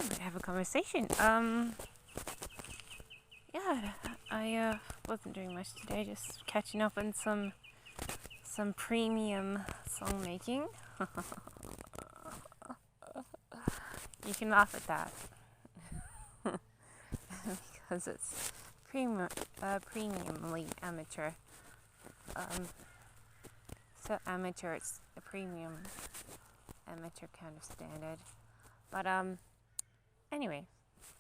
might have a conversation. Yeah, I wasn't doing much today, just catching up on some premium song making. You can laugh at that because it's premiumly amateur. So amateur, it's a premium amateur kind of standard. But anyway,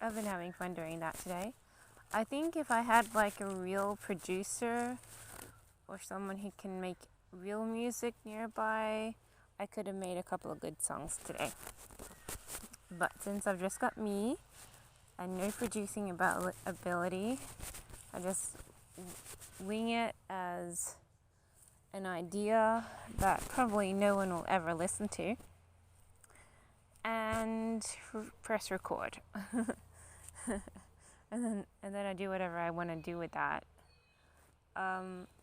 I've been having fun doing that today. I think if I had like a real producer or someone who can make real music nearby, I could have made a couple of good songs today. But since I've just got me and no producing ability, I just wing it as an idea that probably no one will ever listen to, and press record. and then I do whatever I want to do with that.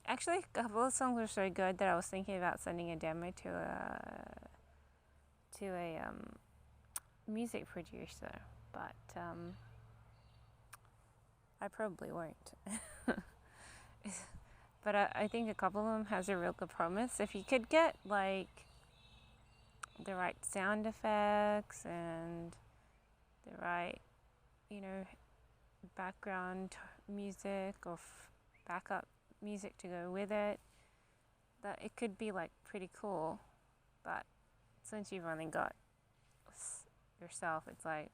Actually, a couple of songs were so good that I was thinking about sending a demo to a music producer, but I probably won't. But I think a couple of them has a real good promise. If you could get like the right sound effects and the right, background music or backup music to go with it, that it could be like pretty cool. But since you've only got yourself, it's like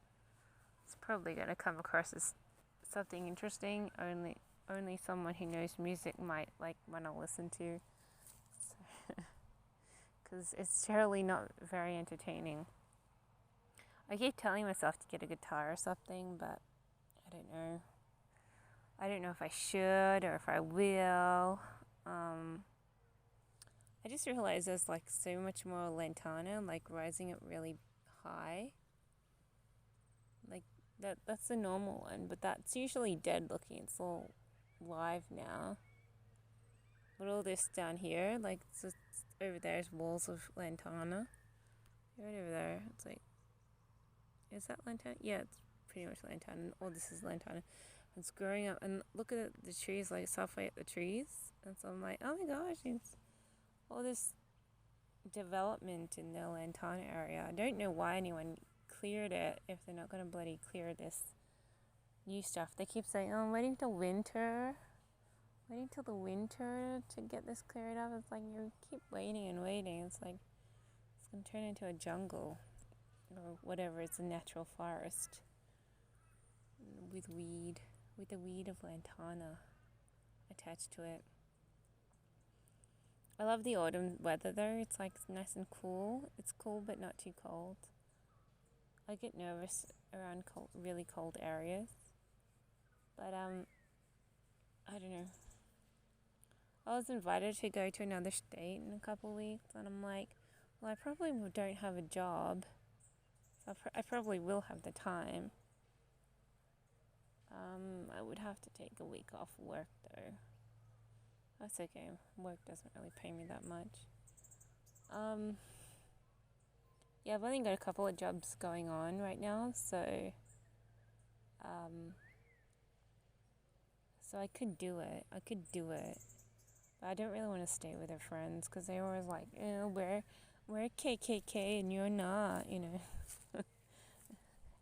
it's probably going to come across as something interesting only someone who knows music might like want to listen to, because it's generally not very entertaining. I keep telling myself to get a guitar or something, but I don't know. I don't know if I should or if I will. I just realized there's like so much more lantana, like rising up really high. Like that's the normal one, but that's usually dead looking. It's all live now. But all this down here, like it's over there's walls of lantana. Right over there, it's like, is that lantana? Yeah, it's pretty much lantana. All this is lantana. It's growing up, and look at the trees, like it's halfway up the trees. And so I'm like, oh my gosh, it's all this development in the lantana area. I don't know why anyone cleared it if they're not going to bloody clear this new stuff. They keep saying, oh, I'm waiting till the winter to get this cleared up. It's like you keep waiting and waiting. It's like it's going to turn into a jungle or whatever. It's a natural forest with the weed of lantana attached to it. I love the autumn weather though. It's like nice and cool. It's cool but not too cold. I get nervous around really cold areas. But I don't know. I was invited to go to another state in a couple of weeks, and I'm like, well, I probably don't have a job, so I probably will have the time. I would have to take a week off work though. That's okay. Work doesn't really pay me that much. Yeah, I've only got a couple of jobs going on right now, so I could do it. But I don't really want to stay with her friends because they always like, we're KKK and you're not,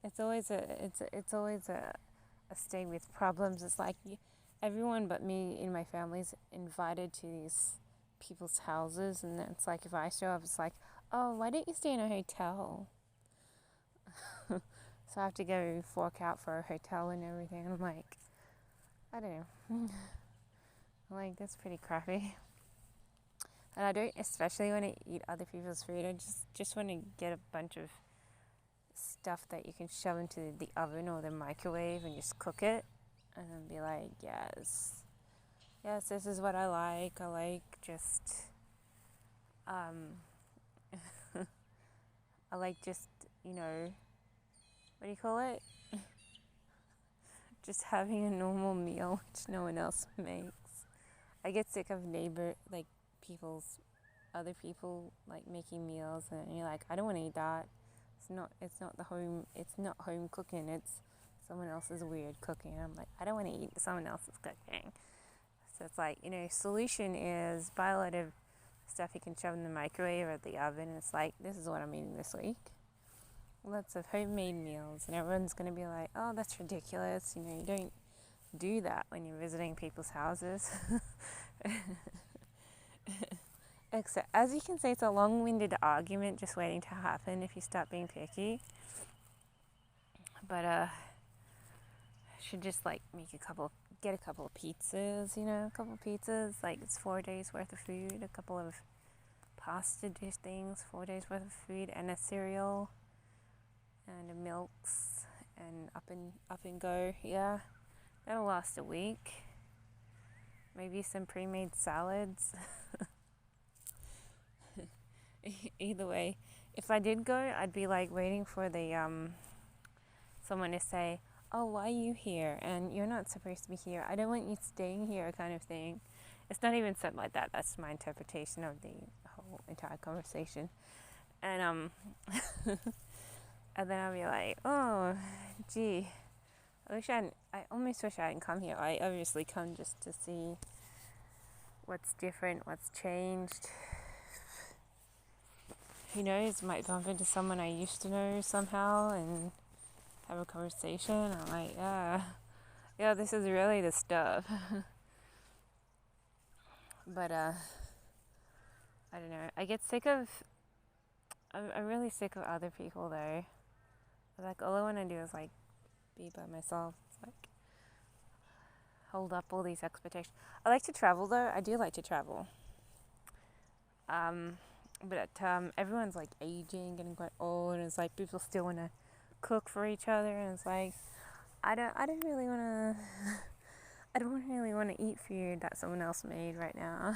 It's always a stay with problems. It's like everyone but me in my family's invited to these people's houses, and it's like if I show up, it's like, oh, why don't you stay in a hotel? So I have to go fork out for a hotel and everything. And I'm like, I don't know. I'm like, that's pretty crappy. And I don't especially want to eat other people's food. I just want to get a bunch of stuff that you can shove into the oven or the microwave and just cook it. And then be like, yes, this is what I like. I like just, I like just, what do you call it? Just having a normal meal, which no one else makes. I get sick of other people, like, making meals, and you're like, I don't want to eat that. It's not home cooking. It's someone else's weird cooking. I'm like, I don't want to eat someone else's cooking. So it's like, solution is buy a lot of stuff you can shove in the microwave or the oven. And it's like, this is what I'm eating this week. Lots of homemade meals, and everyone's going to be like, oh, that's ridiculous. You don't do that when you're visiting people's houses. Except, as you can see, it's a long-winded argument just waiting to happen if you start being picky. But I should just like get a couple of pizzas, a couple of pizzas. Like it's 4 days worth of food, a couple of pasta dish things, 4 days worth of food, and a cereal, and a milks, and up and go. Yeah, that'll last a week. Maybe some pre-made salads. Either way, if I did go, I'd be like waiting for the someone to say, oh, why are you here? And you're not supposed to be here. I don't want you staying here, kind of thing. It's not even said like that. That's my interpretation of the whole entire conversation. And and then I'll be like, oh, gee, I almost wish I hadn't come here. I obviously come just to see what's different, what's changed. Who knows, might bump into someone I used to know somehow and have a conversation. I'm like, yeah, this is really the stuff. But I don't know. I get sick of. I'm really sick of other people though. Like all I want to do is like be by myself. It's like hold up all these expectations. I like to travel though. I do like to travel. But everyone's like aging, getting quite old, and it's like people still want to cook for each other, and it's like I don't really want to. I don't really want to eat food that someone else made right now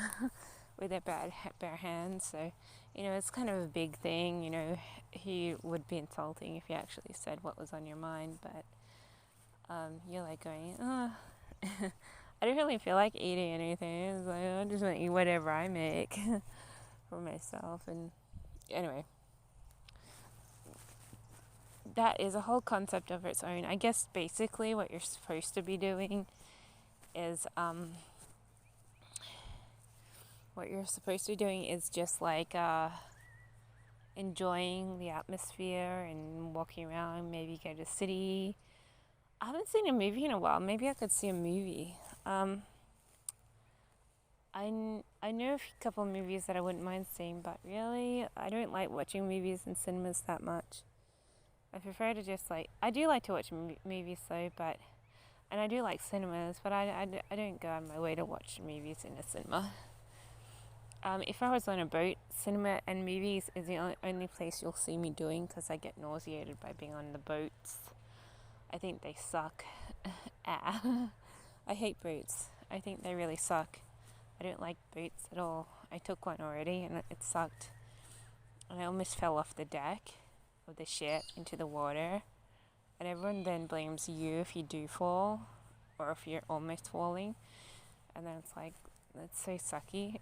with their bare hands. So, it's kind of a big thing. He would be insulting if you actually said what was on your mind, but you're like going, oh, I don't really feel like eating anything. It's like I just want to eat whatever I make for myself. And anyway, that is a whole concept of its own. I guess basically what you're supposed to be doing is just like enjoying the atmosphere and walking around, maybe go to the city. I haven't seen a movie in a while. Maybe I could see a movie. I know a couple of movies that I wouldn't mind seeing, but really, I don't like watching movies in cinemas that much. I prefer to just I do like to watch movies though, and I do like cinemas, but I don't go out of my way to watch movies in a cinema. If I was on a boat, cinema and movies is the only place you'll see me doing, because I get nauseated by being on the boats. I think they suck. I hate boats. I think they really suck. I don't like boats at all. I took one already and it sucked. And I almost fell off the deck of the ship into the water. And everyone then blames you if you do fall or if you're almost falling. And then it's like, that's so sucky.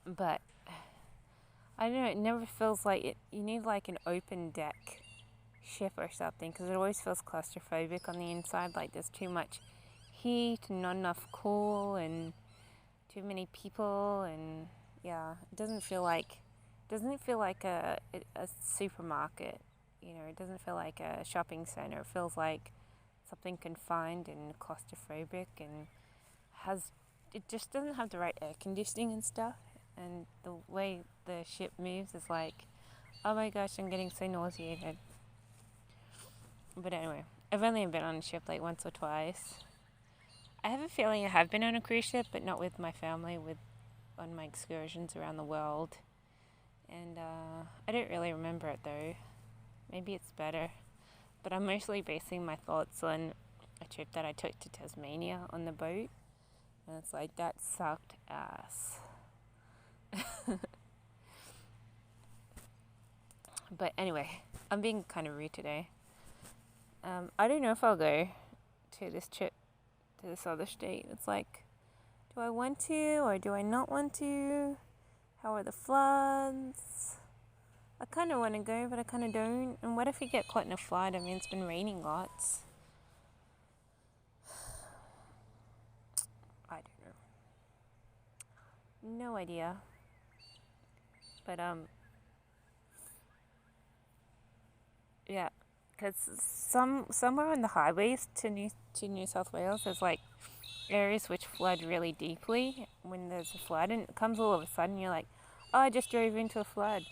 But I don't know, it never feels like it. You need like an open deck ship or something, because it always feels claustrophobic on the inside. Like there's too much heat and not enough cool and too many people, and yeah, it doesn't feel like a supermarket. It doesn't feel like a shopping center. It feels like something confined and claustrophobic, and it just doesn't have the right air conditioning and stuff. And the way the ship moves is like, oh my gosh, I'm getting so nauseated. But anyway, I've only been on a ship like once or twice. I have a feeling I have been on a cruise ship, but not with my family, on my excursions around the world. And I don't really remember it though. Maybe it's better. But I'm mostly basing my thoughts on a trip that I took to Tasmania on the boat. And it's like, that sucked ass. But anyway, I'm being kind of rude today. I don't know if I'll go to this trip to this other state. It's like, do I want to or do I not want to? How are the floods? I kind of want to go, but I kind of don't. And what if we get caught in a flood? I mean, it's been raining lots. I don't know. No idea. But yeah, because somewhere on the highways to New South Wales, there's like areas which flood really deeply when there's a flood, and it comes all of a sudden. You're like, oh, I just drove into a flood,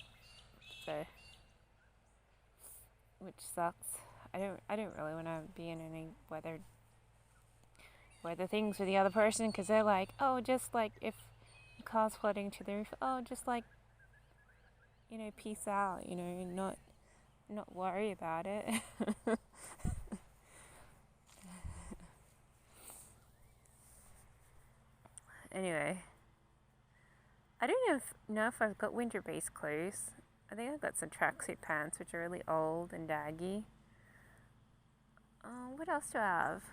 so which sucks. I don't really want to be in any weather things with the other person, because they're like, oh, just like if the car's flooding to the roof, oh, just like, you know, peace out, you know, not worry about it. Anyway, I don't know if I've got winter-based clothes. I think I've got some tracksuit pants, which are really old and daggy. What else do I have?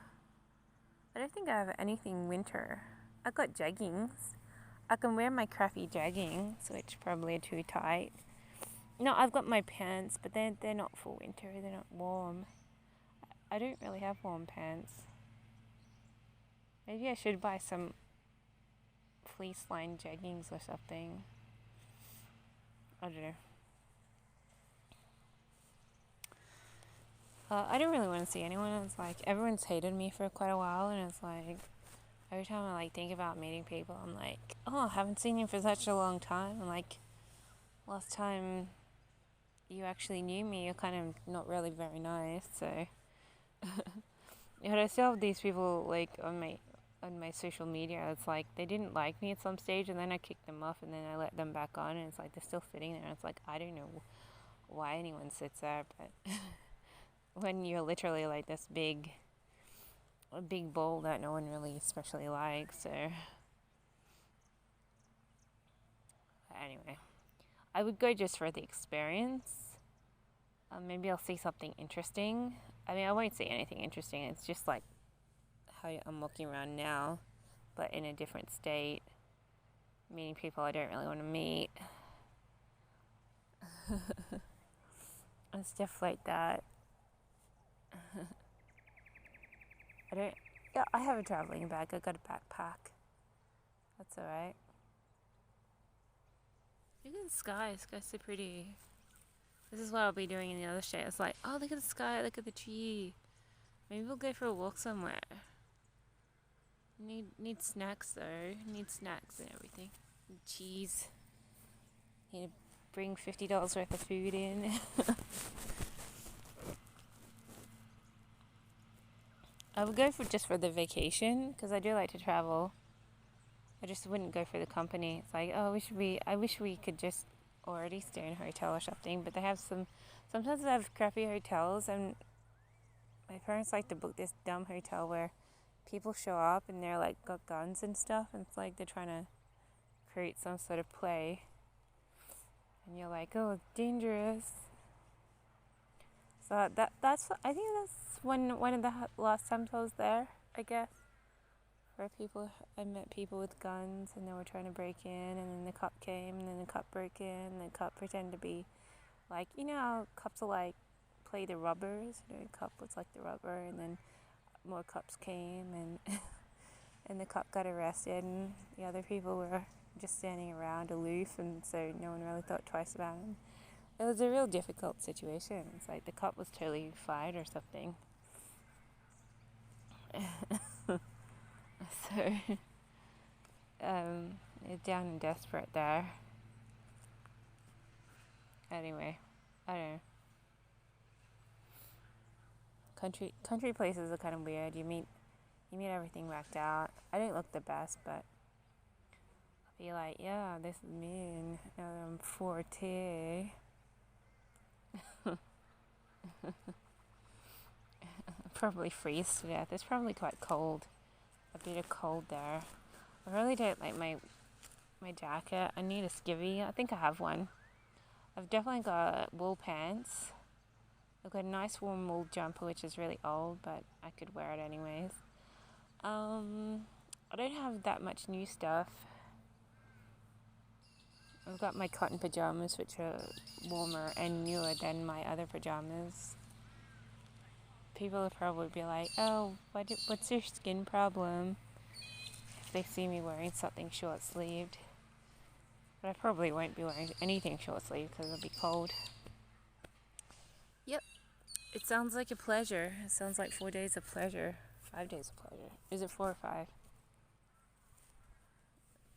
I don't think I have anything winter. I've got jeggings. I can wear my crappy jeggings, which probably are too tight. No, I've got my pants, but they're not for winter. They're not warm. I don't really have warm pants. Maybe I should buy some fleece-lined jeggings or something. I don't know. I don't really want to see anyone. It's like everyone's hated me for quite a while, and it's like every time I like think about meeting people, I'm like, oh, I haven't seen you for such a long time. And like last time you actually knew me, you're kind of not really very nice. So, but I still have these people like on my social media. It's like they didn't like me at some stage, and then I kicked them off, and then I let them back on, and it's like they're still sitting there. And it's like I don't know why anyone sits there, but when you're literally like this a big ball that no one really especially likes. So anyway, I would go just for the experience. Maybe I'll see something interesting. I mean, I won't see anything interesting. It's just like how I'm walking around now, but in a different state, meeting people I don't really want to meet. And stuff like that. I have a traveling bag. I got a backpack. That's alright. Look at the sky. The sky's so pretty. This is what I'll be doing in the other state. It's like, oh, look at the sky. Look at the tree. Maybe we'll go for a walk somewhere. Need snacks though. Need snacks and everything. Need cheese. Need to bring $50 worth of food in. I would go for the vacation, because I do like to travel. I just wouldn't go for the company. It's like, oh, I wish we could just already stay in a hotel or something. But they have sometimes they have crappy hotels, and my parents like to book this dumb hotel where people show up and they're like got guns and stuff, and it's like they're trying to create some sort of play. And you're like, oh, it's dangerous. So I think that's one of the last times I was there, I guess. Where I met people with guns, and they were trying to break in, and then the cop came, and then the cop broke in, and the cop pretended to be like, you know how cops will like play the rubbers? You know, the cop was like the rubber, and then more cops came, and and the cop got arrested, and the other people were just standing around aloof, and so no one really thought twice about him. It was a real difficult situation. It's like the cop was totally fired or something. So, down and desperate there. Anyway, I don't know. Country places are kind of weird. You meet everything whacked out. I don't look the best, but I'll be like, yeah, this is me, and I'm 40. Probably freeze to death. It's probably quite cold. A bit of cold there. I really don't like my jacket. I need a skivvy. I think I have one. I've definitely got wool pants. I've got a nice warm wool jumper, which is really old, but I could wear it anyways. I don't have that much new stuff. I've got my cotton pajamas, which are warmer and newer than my other pajamas. People will probably be like, oh, what's your skin problem? If they see me wearing something short-sleeved. But I probably won't be wearing anything short-sleeved because it'll be cold. Yep, it sounds like a pleasure. It sounds like 4 days of pleasure. 5 days of pleasure. Is it 4 or 5?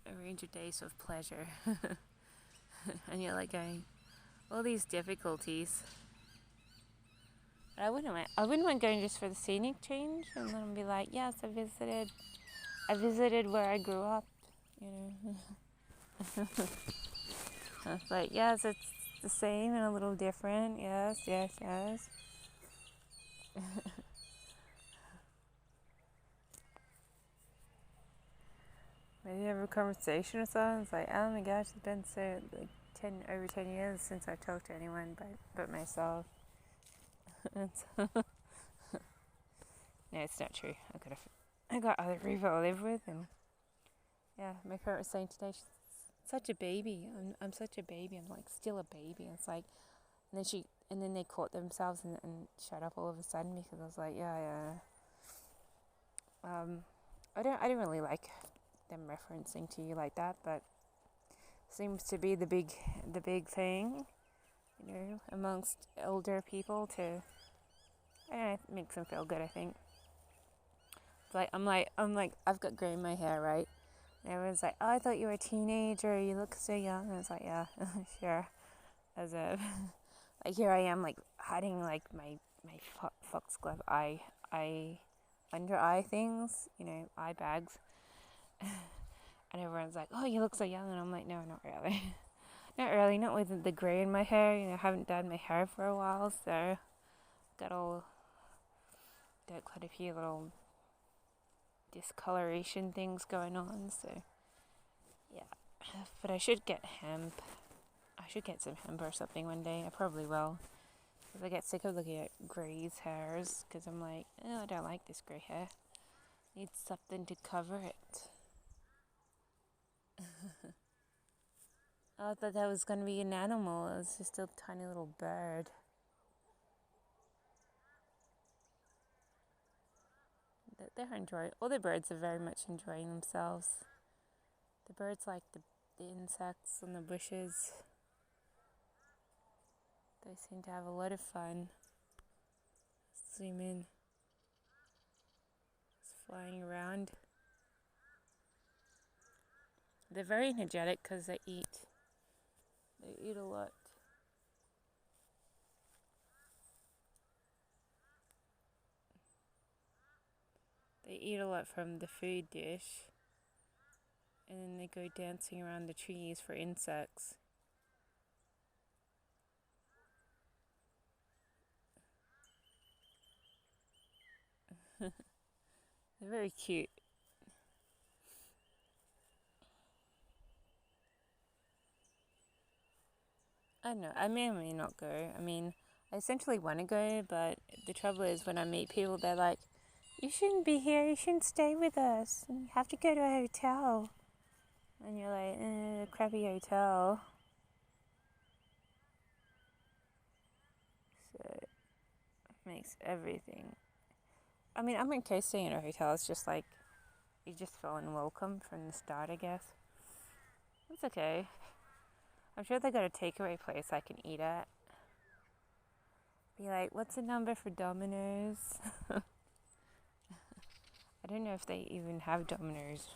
A range of days of pleasure. And you're like going, all these difficulties. I wouldn't mind going just for the scenic change and then be like, yes, I visited where I grew up, you know. I was like, yes, it's the same and a little different. Yes. Maybe have a conversation or something. It's like, oh my gosh, it's been like over 10 years since I've talked to anyone but myself. No, it's not true. I got other people I live with, and yeah, my parent was saying today, she's such a baby. I'm such a baby. I'm like still a baby. It's like, and then they caught themselves and shut up all of a sudden because I was like, yeah. I don't really like them referencing to you like that, but seems to be the big thing, you know, amongst older people to, I don't know, it makes them feel good, I think. It's like, I'm like, I've got grey in my hair, right? And everyone's like, oh, I thought you were a teenager, you look so young. And I was like, yeah, sure. Like here I am, like hiding like my foxglove eye under eye things, you know, eye bags. And everyone's like, oh, you look so young. And I'm like, no, not really. Not really, not with the grey in my hair. You know, I haven't dyed my hair for a while, so got quite a few little discoloration things going on, so yeah. But I should get hemp. I should get some hemp or something one day. I probably will. Because I get sick of looking at Grey's hairs, because I'm like, oh, I don't like this grey hair. Need something to cover it. I thought that was going to be an animal. It was just a tiny little bird. They're enjoying. All the birds are very much enjoying themselves. The birds like the insects and the bushes. They seem to have a lot of fun. Zoom in. Just flying around. They're very energetic because they eat. They eat a lot. They eat a lot from the food dish. And then they go dancing around the trees for insects. They're very cute. I don't know, I may or may not go. I mean, I essentially want to go, but the trouble is when I meet people, they're like, you shouldn't be here, you shouldn't stay with us, you have to go to a hotel. And you're like, a crappy hotel. So, it makes everything. I mean, I'm okay staying in a hotel, it's just like, you just feel unwelcome from the start, I guess. It's okay. I'm sure they got a takeaway place I can eat at. Be like, what's the number for Domino's? I don't know if they even have Domino's.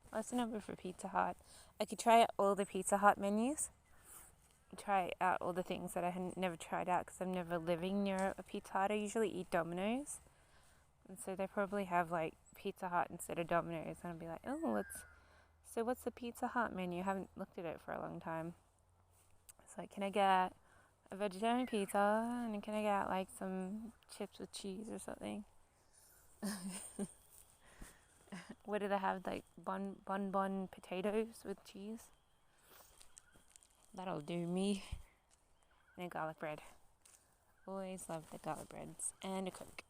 What's the number for Pizza Hut? I could try out all the Pizza Hut menus. Try out all the things that I had never tried out because I'm never living near a Pizza Hut. I usually eat Domino's. And so they probably have like Pizza Hut instead of Domino's. And I'd be like, oh, what's the Pizza Hut menu? I haven't looked at it for a long time. It's like, can I get a vegetarian pizza? And can I get like some chips with cheese or something? What do they have? Like bun potatoes with cheese? That'll do me. And garlic bread. Always love the garlic breads. And a Coke.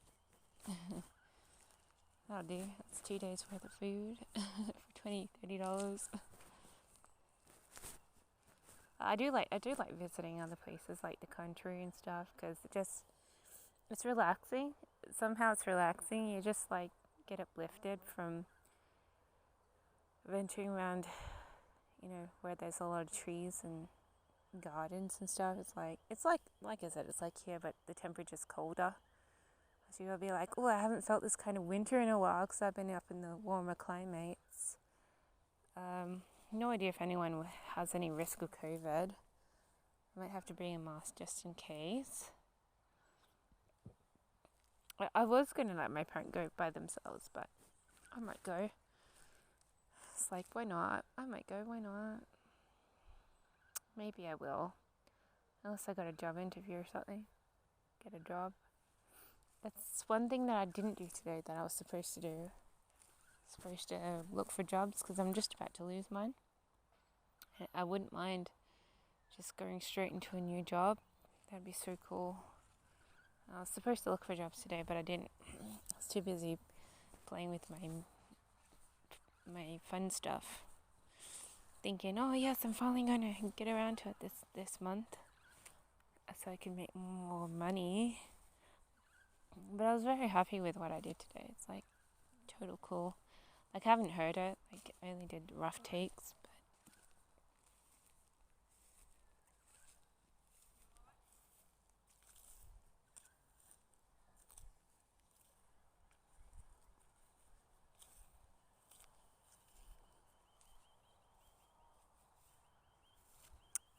That'll do. That's 2 days worth of food for $20, $30. I do like visiting other places like the country and stuff because it's relaxing. Somehow it's relaxing. You just like get uplifted from venturing around, where there's a lot of trees and gardens and stuff. It's like I said, it's like here, but the temperature's colder. So you'll be like, oh, I haven't felt this kind of winter in a while because I've been up in the warmer climates. No idea if anyone has any risk of COVID. I might have to bring a mask just in case. I was going to let my parents go by themselves, but I might go. It's like, why not? I might go, why not? Maybe I will. Unless I got a job interview or something. Get a job. That's one thing that I didn't do today that I was supposed to do. Supposed to look for jobs because I'm just about to lose mine. I wouldn't mind just going straight into a new job. That'd be so cool. I was supposed to look for jobs today, but I didn't. I was too busy playing with my fun stuff. Thinking, oh yes, I'm finally gonna get around to it this month, so I can make more money. But I was very happy with what I did today. It's like total cool. Like I haven't heard it. Like I only did rough takes, but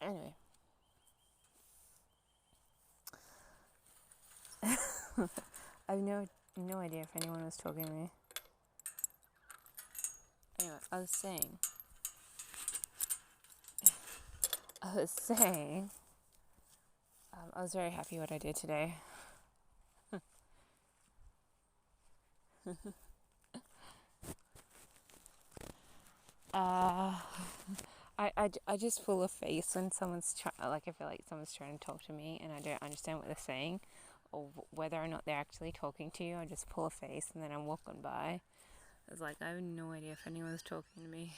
anyway. I have no idea if anyone was talking to me. Anyway, I was saying, I was very happy what I did today. uh, I just pull a face when someone's I feel like someone's trying to talk to me and I don't understand what they're saying or whether or not they're actually talking to you. I just pull a face and then I'm walking by. It's like, I have no idea if anyone's talking to me.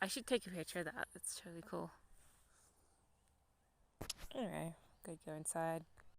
I should take a picture of that. It's totally cool. Anyway, gotta go inside.